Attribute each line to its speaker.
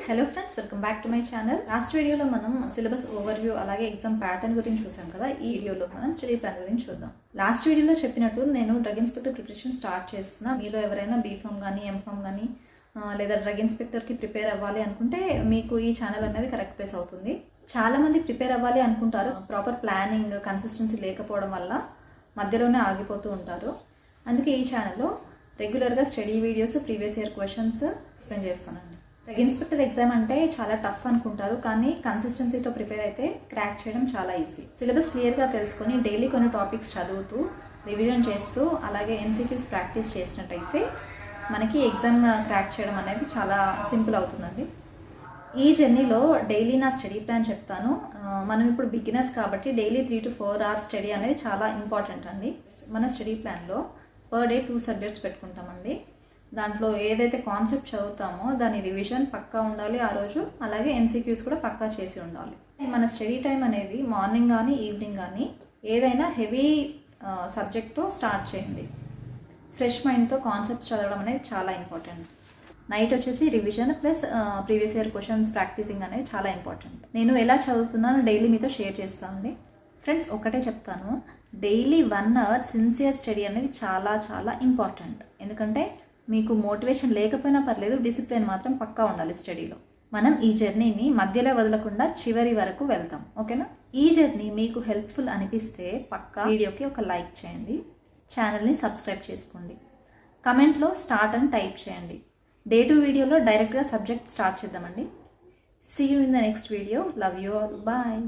Speaker 1: Hello friends, welcome back to my channel. Last వీడియోలో మనం syllabus overview అలాగే exam pattern గురించి చూసాం కదా. ఈ వీడియోలో మనం స్టడీ ప్లాన్ గురించి చూద్దాం. లాస్ట్ వీడియోలో చెప్పినట్టు నేను డ్రగ్ ఇన్స్పెక్టర్ ప్రిపరేషన్ స్టార్ట్ చేస్తున్నా. మీలో ఎవరైనా బీఫామ్ కానీ ఎంఫామ్ కానీ లేదా డ్రగ్ ఇన్స్పెక్టర్కి ప్రిపేర్ అవ్వాలి అనుకుంటే మీకు ఈ ఛానల్ అనేది కరెక్ట్ ప్లేస్ అవుతుంది. చాలా మంది ప్రిపేర్ అవ్వాలి అనుకుంటారు, ప్రాపర్ ప్లానింగ్ కన్సిస్టెన్సీ లేకపోవడం వల్ల మధ్యలోనే ఆగిపోతూ ఉంటారు. అందుకే ఈ ఛానల్లో రెగ్యులర్గా study videos, previous year questions explain చేస్తానండి. డ్రగ్ ఇన్స్పెక్టర్ ఎగ్జామ్ అంటే చాలా టఫ్ అనుకుంటారు, కానీ కన్సిస్టెన్సీతో ప్రిపేర్ అయితే క్రాక్ చేయడం చాలా ఈజీ. సిలబస్ క్లియర్గా తెలుసుకొని డైలీ కొన్ని టాపిక్స్ చదువుతూ రివిజన్ చేస్తూ అలాగే ఎంసీక్యూస్ ప్రాక్టీస్ చేసినట్టయితే మనకి ఎగ్జామ్ క్రాక్ చేయడం అనేది చాలా సింపుల్ అవుతుందండి. ఈ జర్నీలో డైలీ నా స్టడీ ప్లాన్ చెప్తాను. మనం ఇప్పుడు బిగినర్స్ కాబట్టి డైలీ 3 to 4 hours స్టడీ అనేది చాలా ఇంపార్టెంట్ అండి. మన స్టడీ ప్లాన్లో పర్ డే 2 subjects పెట్టుకుంటామండి. దాంట్లో ఏదైతే కాన్సెప్ట్ చదువుతామో దాని రివిజన్ పక్కా ఉండాలి ఆ రోజు, అలాగే ఎంసీక్యూస్ కూడా పక్కా చేసి ఉండాలి. మన స్టడీ టైం అనేది మార్నింగ్ కానీ ఈవినింగ్ కానీ ఏదైనా హెవీ సబ్జెక్ట్తో స్టార్ట్ చేయండి. ఫ్రెష్ మైండ్తో కాన్సెప్ట్స్ చదవడం అనేది చాలా ఇంపార్టెంట్. నైట్ వచ్చేసి revision plus previous year questions practising అనేది చాలా ఇంపార్టెంట్. నేను ఎలా చదువుతున్నానో డైలీ మీతో షేర్ చేస్తానండి. ఫ్రెండ్స్, ఒకటే చెప్తాను, డైలీ 1 hour సిన్సియర్ స్టడీ అనేది చాలా చాలా ఇంపార్టెంట్. ఎందుకంటే మీకు మోటివేషన్ లేకపోయినా పర్లేదు, డిసిప్లిన్ మాత్రం పక్కా ఉండాలి స్టడీలో. మనం ఈ జర్నీని మధ్యలో వదలకుండా చివరి వరకు వెళ్తాం, ఓకేనా? ఈ జర్నీ మీకు హెల్ప్ఫుల్ అనిపిస్తే పక్కా వీడియోకి ఒక లైక్ చేయండి, ఛానల్ని సబ్స్క్రైబ్ చేసుకోండి, కమెంట్లో స్టార్ట్ అని టైప్ చేయండి. డే 2 వీడియోలో డైరెక్ట్గా సబ్జెక్ట్ స్టార్ట్ చేద్దామండి. See you in the next video. Love you all. Bye.